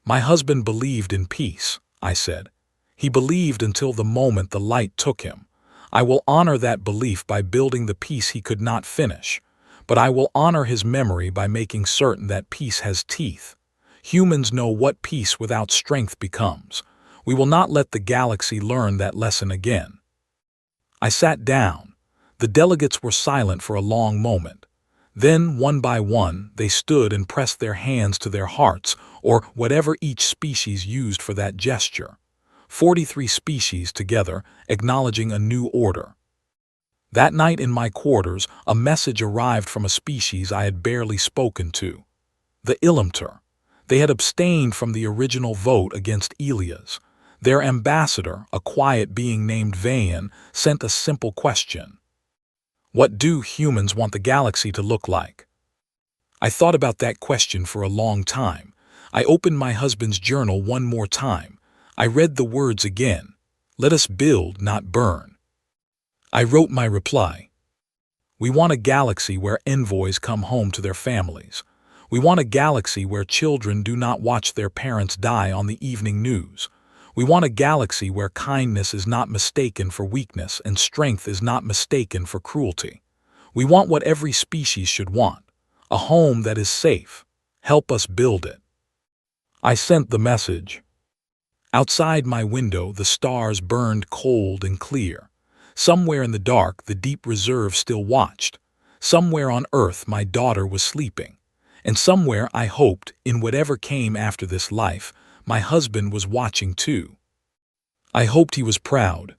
"My husband believed in peace," I said. "He believed until the moment the light took him. I will honor that belief by building the peace he could not finish. But I will honor his memory by making certain that peace has teeth. Humans know what peace without strength becomes. We will not let the galaxy learn that lesson again." I sat down. The delegates were silent for a long moment. Then, one by one, they stood and pressed their hands to their hearts, or whatever each species used for that gesture. 43 species together, acknowledging a new order. That night in my quarters, a message arrived from a species I had barely spoken to. The Illimter. They had abstained from the original vote against Elias. Their ambassador, a quiet being named Vayan, sent a simple question. "What do humans want the galaxy to look like?" I thought about that question for a long time. I opened my husband's journal one more time. I read the words again. "Let us build, not burn." I wrote my reply. "We want a galaxy where envoys come home to their families. We want a galaxy where children do not watch their parents die on the evening news. We want a galaxy where kindness is not mistaken for weakness and strength is not mistaken for cruelty. We want what every species should want, a home that is safe. Help us build it." I sent the message. Outside my window, the stars burned cold and clear. Somewhere in the dark, the deep reserve still watched. Somewhere on Earth, my daughter was sleeping. And somewhere, I hoped, in whatever came after this life, my husband was watching too. I hoped he was proud.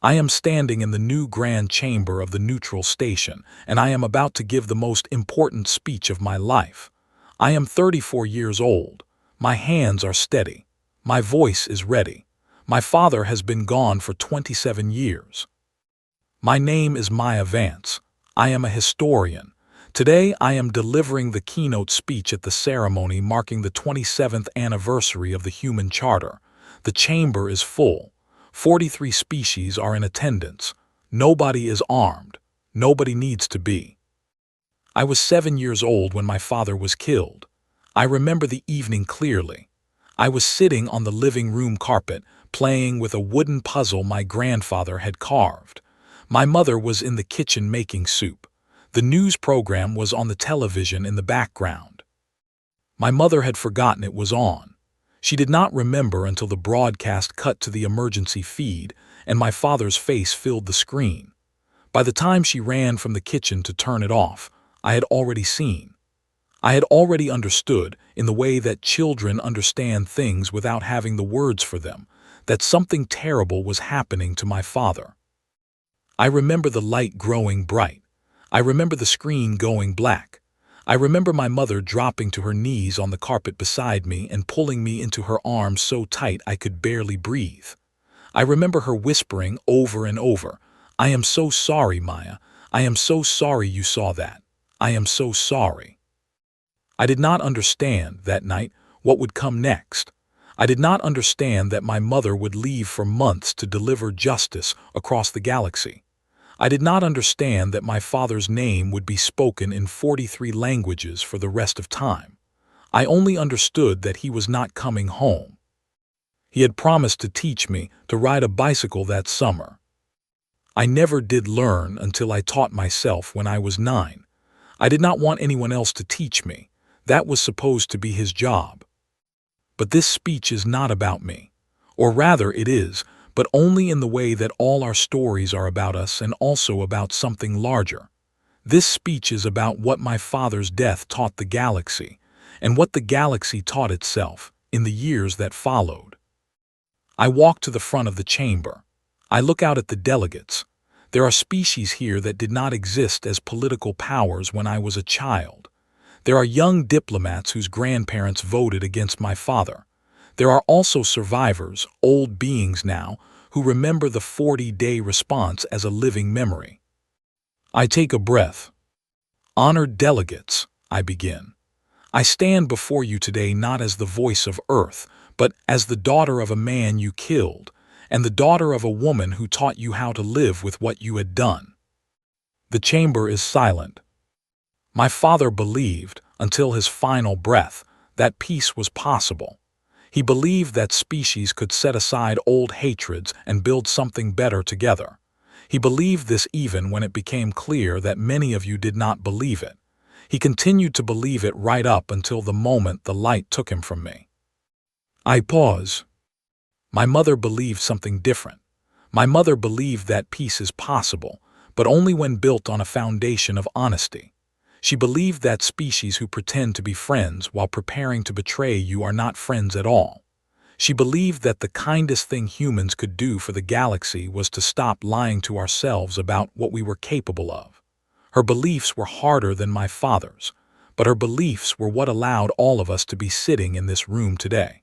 I am standing in the new grand chamber of the neutral station, and I am about to give the most important speech of my life. I am 34 years old. My hands are steady. My voice is ready. My father has been gone for 27 years. My name is Maya Vance. I am a historian. Today I am delivering the keynote speech at the ceremony marking the 27th anniversary of the Human Charter. The chamber is full. 43 species are in attendance. Nobody is armed. Nobody needs to be. I was 7 years old when my father was killed. I remember the evening clearly. I was sitting on the living room carpet, playing with a wooden puzzle my grandfather had carved. My mother was in the kitchen making soup. The news program was on the television in the background. My mother had forgotten it was on. She did not remember until the broadcast cut to the emergency feed, and my father's face filled the screen. By the time she ran from the kitchen to turn it off, I had already seen. I had already understood, in the way that children understand things without having the words for them, that something terrible was happening to my father. I remember the light growing bright. I remember the screen going black. I remember my mother dropping to her knees on the carpet beside me and pulling me into her arms so tight I could barely breathe. I remember her whispering over and over, "I am so sorry, Maya. I am so sorry you saw that. I am so sorry." I did not understand, that night, what would come next. I did not understand that my mother would leave for months to deliver justice across the galaxy. I did not understand that my father's name would be spoken in 43 languages for the rest of time. I only understood that he was not coming home. He had promised to teach me to ride a bicycle that summer. I never did learn until I taught myself when I was 9. I did not want anyone else to teach me. That was supposed to be his job. But this speech is not about me. Or rather, it is, but only in the way that all our stories are about us and also about something larger. This speech is about what my father's death taught the galaxy, and what the galaxy taught itself in the years that followed. I walk to the front of the chamber. I look out at the delegates. There are species here that did not exist as political powers when I was a child. There are young diplomats whose grandparents voted against my father. There are also survivors, old beings now, who remember the 40-day response as a living memory. I take a breath. Honored delegates, I begin. I stand before you today not as the voice of Earth, but as the daughter of a man you killed, and the daughter of a woman who taught you how to live with what you had done. The chamber is silent. My father believed, until his final breath, that peace was possible. He believed that species could set aside old hatreds and build something better together. He believed this even when it became clear that many of you did not believe it. He continued to believe it right up until the moment the light took him from me. I pause. My mother believed something different. My mother believed that peace is possible, but only when built on a foundation of honesty. She believed that species who pretend to be friends while preparing to betray you are not friends at all. She believed that the kindest thing humans could do for the galaxy was to stop lying to ourselves about what we were capable of. Her beliefs were harder than my father's, but her beliefs were what allowed all of us to be sitting in this room today.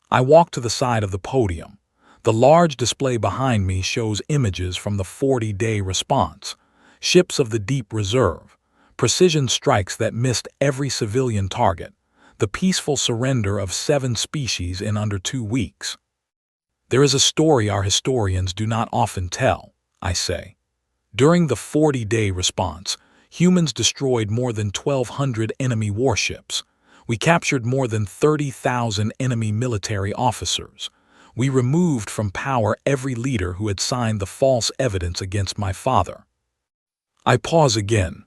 I walk to the side of the podium. The large display behind me shows images from the 40-day response, ships of the Deep Reserve, precision strikes that missed every civilian target, the peaceful surrender of 7 species in under 2 weeks. There is a story our historians do not often tell, I say. During the 40-day response, humans destroyed more than 1,200 enemy warships. We captured more than 30,000 enemy military officers. We removed from power every leader who had signed the false evidence against my father. I pause again.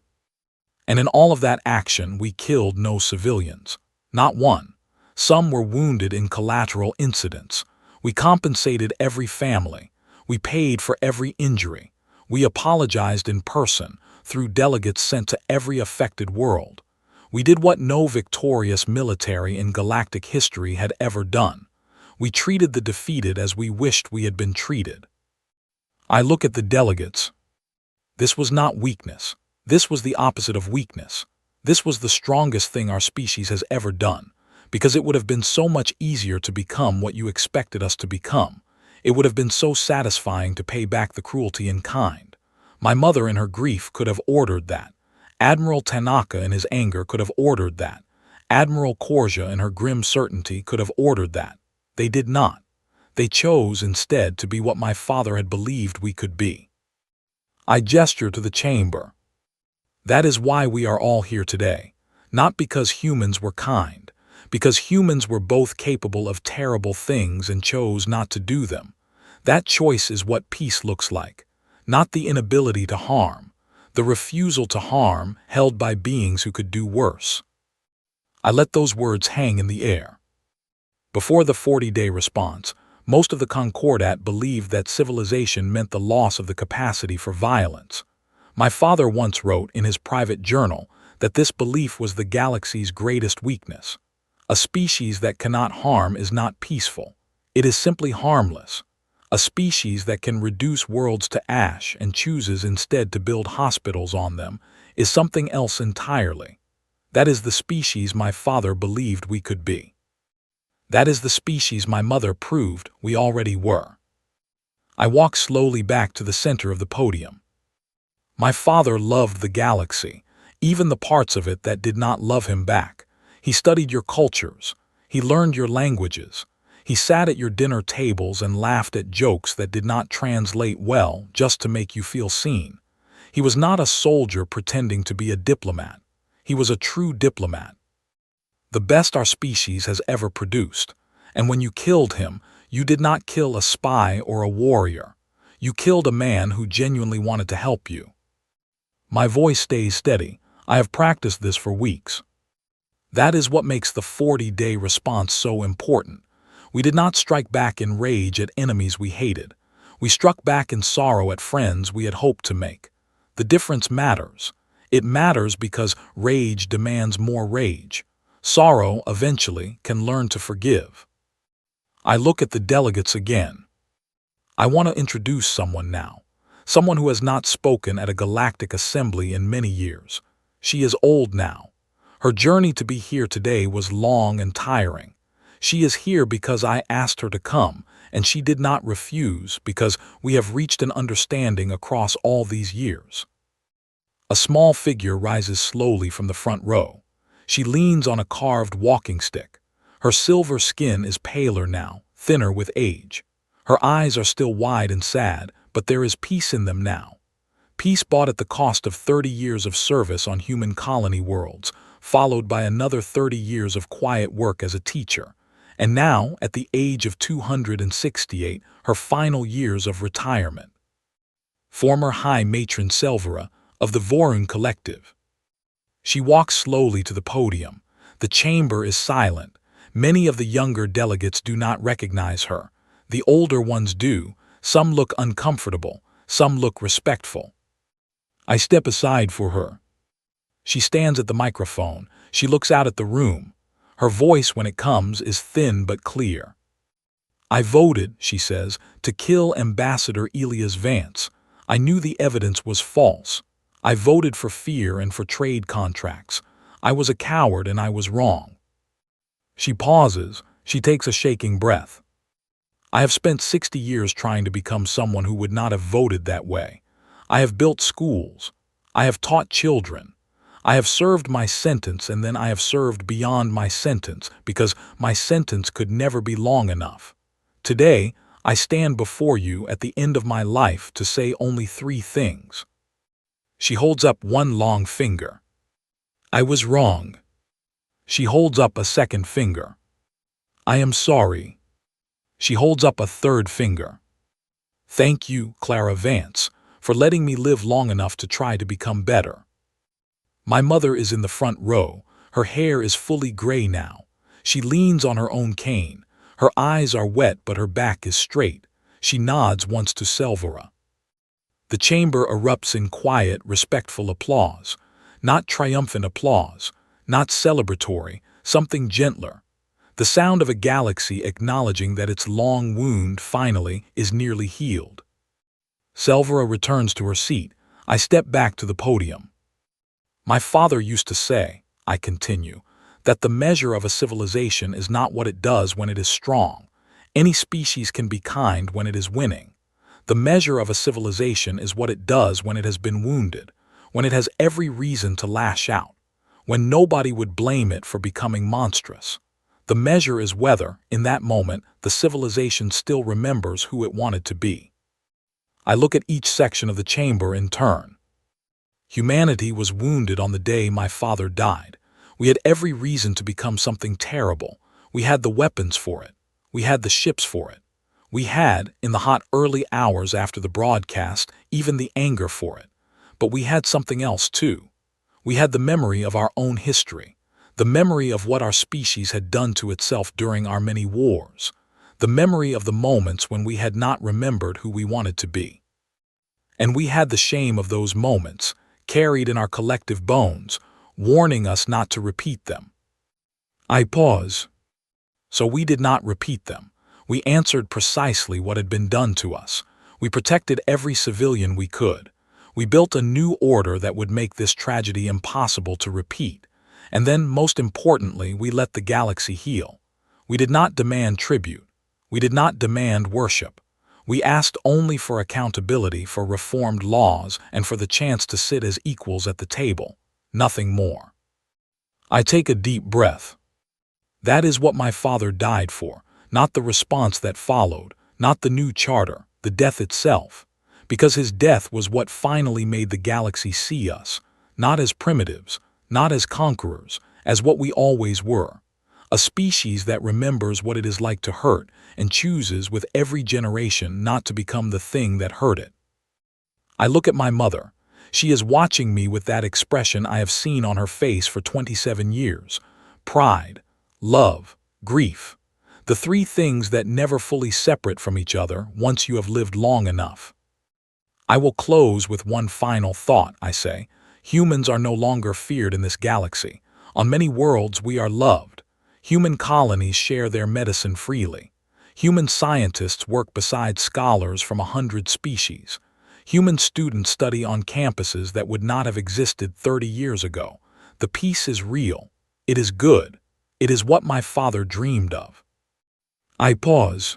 And in all of that action, we killed no civilians. Not one. Some were wounded in collateral incidents. We compensated every family. We paid for every injury. We apologized in person, through delegates sent to every affected world. We did what no victorious military in galactic history had ever done. We treated the defeated as we wished we had been treated. I look at the delegates. This was not weakness. This was the opposite of weakness. This was the strongest thing our species has ever done, because it would have been so much easier to become what you expected us to become. It would have been so satisfying to pay back the cruelty in kind. My mother in her grief could have ordered that. Admiral Tanaka in his anger could have ordered that. Admiral Korja in her grim certainty could have ordered that. They did not. They chose instead to be what my father had believed we could be. I gestured to the chamber. That is why we are all here today. Not because humans were kind, because humans were both capable of terrible things and chose not to do them. That choice is what peace looks like, not the inability to harm, the refusal to harm held by beings who could do worse. I let those words hang in the air. Before the 40-day response, most of the Concordat believed that civilization meant the loss of the capacity for violence. My father once wrote in his private journal that this belief was the galaxy's greatest weakness. A species that cannot harm is not peaceful. It is simply harmless. A species that can reduce worlds to ash and chooses instead to build hospitals on them is something else entirely. That is the species my father believed we could be. That is the species my mother proved we already were. I walked slowly back to the center of the podium. My father loved the galaxy, even the parts of it that did not love him back. He studied your cultures. He learned your languages. He sat at your dinner tables and laughed at jokes that did not translate well just to make you feel seen. He was not a soldier pretending to be a diplomat. He was a true diplomat. The best our species has ever produced. And when you killed him, you did not kill a spy or a warrior. You killed a man who genuinely wanted to help you. My voice stays steady. I have practiced this for weeks. That is what makes the 40-day response so important. We did not strike back in rage at enemies we hated. We struck back in sorrow at friends we had hoped to make. The difference matters. It matters because rage demands more rage. Sorrow, eventually, can learn to forgive. I look at the delegates again. I want to introduce someone now. Someone who has not spoken at a galactic assembly in many years. She is old now. Her journey to be here today was long and tiring. She is here because I asked her to come, and she did not refuse because we have reached an understanding across all these years. A small figure rises slowly from the front row. She leans on a carved walking stick. Her silver skin is paler now, thinner with age. Her eyes are still wide and sad, but there is peace in them now. Peace bought at the cost of 30 years of service on human colony worlds, followed by another 30 years of quiet work as a teacher. And now, at the age of 268, her final years of retirement. Former High Matron Selvera of the Vorun Collective. She walks slowly to the podium. The chamber is silent. Many of the younger delegates do not recognize her. The older ones do. Some look uncomfortable. Some look respectful. I step aside for her. She stands at the microphone. She looks out at the room. Her voice, when it comes, is thin but clear. I voted, she says, to kill Ambassador Elias Vance. I knew the evidence was false. I voted for fear and for trade contracts. I was a coward and I was wrong. She pauses. She takes a shaking breath. I have spent 60 years trying to become someone who would not have voted that way. I have built schools. I have taught children. I have served my sentence, and then I have served beyond my sentence because my sentence could never be long enough. Today, I stand before you at the end of my life to say only 3 things. She holds up one long finger. I was wrong. She holds up a second finger. I am sorry. She holds up a third finger. Thank you, Clara Vance, for letting me live long enough to try to become better. My mother is in the front row. Her hair is fully gray now. She leans on her own cane. Her eyes are wet, but her back is straight. She nods once to Selvera. The chamber erupts in quiet, respectful applause. Not triumphant applause. Not celebratory. Something gentler. The sound of a galaxy acknowledging that its long wound, finally, is nearly healed. Selvera returns to her seat. I step back to the podium. My father used to say, I continue, that the measure of a civilization is not what it does when it is strong. Any species can be kind when it is winning. The measure of a civilization is what it does when it has been wounded, when it has every reason to lash out, when nobody would blame it for becoming monstrous. The measure is whether, in that moment, the civilization still remembers who it wanted to be. I look at each section of the chamber in turn. Humanity was wounded on the day my father died. We had every reason to become something terrible. We had the weapons for it. We had the ships for it. We had, in the hot early hours after the broadcast, even the anger for it. But we had something else too. We had the memory of our own history, the memory of what our species had done to itself during our many wars, the memory of the moments when we had not remembered who we wanted to be. And we had the shame of those moments, carried in our collective bones, warning us not to repeat them. I pause. So we did not repeat them. We answered precisely what had been done to us. We protected every civilian we could. We built a new order that would make this tragedy impossible to repeat. And then, most importantly, we let the galaxy heal. We did not demand tribute. We did not demand worship. We asked only for accountability, for reformed laws, and for the chance to sit as equals at the table. Nothing more. I take a deep breath. That is what my father died for, not the response that followed, not the new charter, the death itself. Because his death was what finally made the galaxy see us, not as primitives, not as conquerors, as what we always were. A species that remembers what it is like to hurt and chooses with every generation not to become the thing that hurt it. I look at my mother. She is watching me with that expression I have seen on her face for 27 years. Pride, love, grief. The three things that never fully separate from each other once you have lived long enough. I will close with one final thought, I say. Humans are no longer feared in this galaxy. On many worlds we are loved. Human colonies share their medicine freely. Human scientists work beside scholars from 100 species. Human students study on campuses that would not have existed 30 years ago. The peace is real. It is good. It is what my father dreamed of. I pause.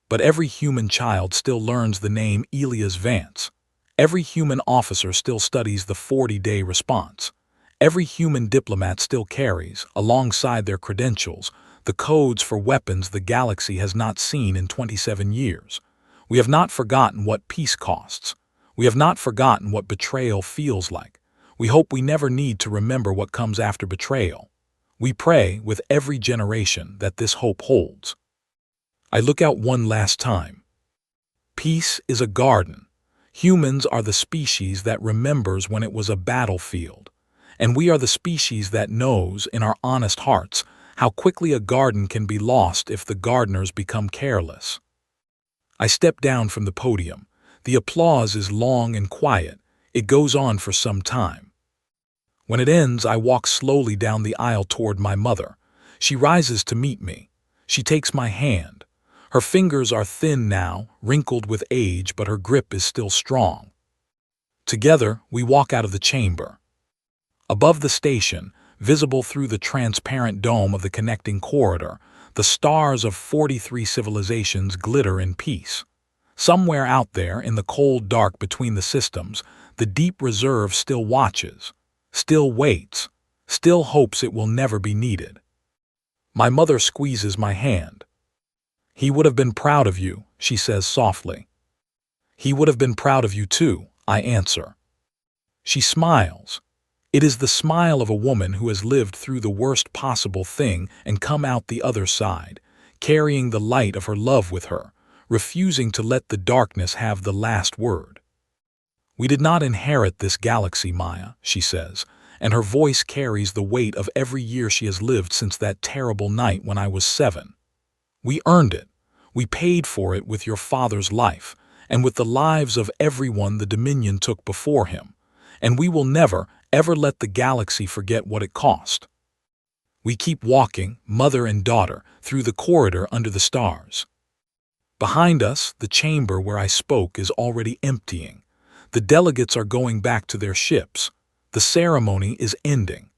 But every human child still learns the name Elias Vance. Every human officer still studies the 40-day response. Every human diplomat still carries, alongside their credentials, the codes for weapons the galaxy has not seen in 27 years. We have not forgotten what peace costs. We have not forgotten what betrayal feels like. We hope we never need to remember what comes after betrayal. We pray with every generation that this hope holds. I look out one last time. Peace is a garden. Humans are the species that remembers when it was a battlefield. And we are the species that knows, in our honest hearts, how quickly a garden can be lost if the gardeners become careless. I step down from the podium. The applause is long and quiet. It goes on for some time. When it ends, I walk slowly down the aisle toward my mother. She rises to meet me. She takes my hand. Her fingers are thin now, wrinkled with age, but her grip is still strong. Together, we walk out of the chamber. Above the station, visible through the transparent dome of the connecting corridor, the stars of 43 civilizations glitter in peace. Somewhere out there, in the cold dark between the systems, the deep reserve still watches, still waits, still hopes it will never be needed. My mother squeezes my hand. "He would have been proud of you," she says softly. "He would have been proud of you too," I answer. She smiles. It is the smile of a woman who has lived through the worst possible thing and come out the other side, carrying the light of her love with her, refusing to let the darkness have the last word. "We did not inherit this galaxy, Maya," she says, and her voice carries the weight of every year she has lived since that terrible night when I was 7. "We earned it. We paid for it with your father's life, and with the lives of everyone the Dominion took before him. And we will never, ever let the galaxy forget what it cost." We keep walking, mother and daughter, through the corridor under the stars. Behind us, the chamber where I spoke is already emptying. The delegates are going back to their ships. The ceremony is ending.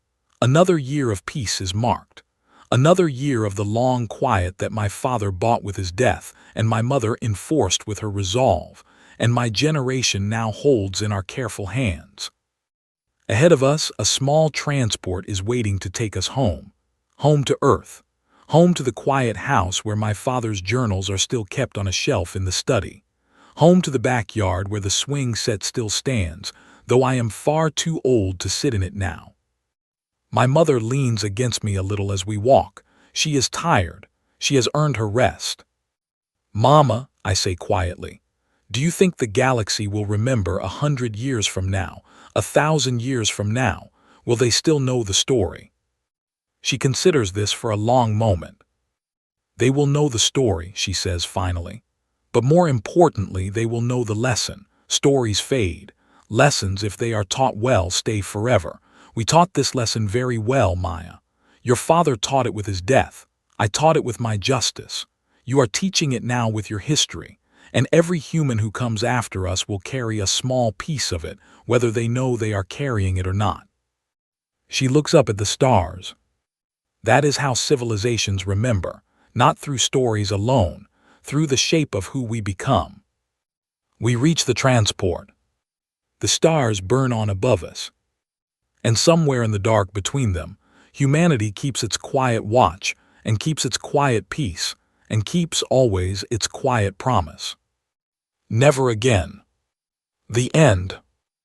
Another year of peace is marked. Another year of the long quiet that my father bought with his death and my mother enforced with her resolve, and my generation now holds in our careful hands. Ahead of us, a small transport is waiting to take us home. Home to Earth. Home to the quiet house where my father's journals are still kept on a shelf in the study. Home to the backyard where the swing set still stands, though I am far too old to sit in it now. My mother leans against me a little as we walk. She is tired. She has earned her rest. "Mama," I say quietly, "do you think the galaxy will remember 100 years from now, 1,000 years from now? Will they still know the story?" She considers this for a long moment. "They will know the story," she says finally. "But more importantly, they will know the lesson. Stories fade. Lessons, if they are taught well, stay forever. We taught this lesson very well, Maya. Your father taught it with his death. I taught it with my justice. You are teaching it now with your history. And every human who comes after us will carry a small piece of it, whether they know they are carrying it or not." She looks up at the stars. That is how civilizations remember, not through stories alone, through the shape of who we become. We reach the transport. The stars burn on above us. And somewhere in the dark between them, humanity keeps its quiet watch, and keeps its quiet peace, and keeps always its quiet promise. Never again. The end.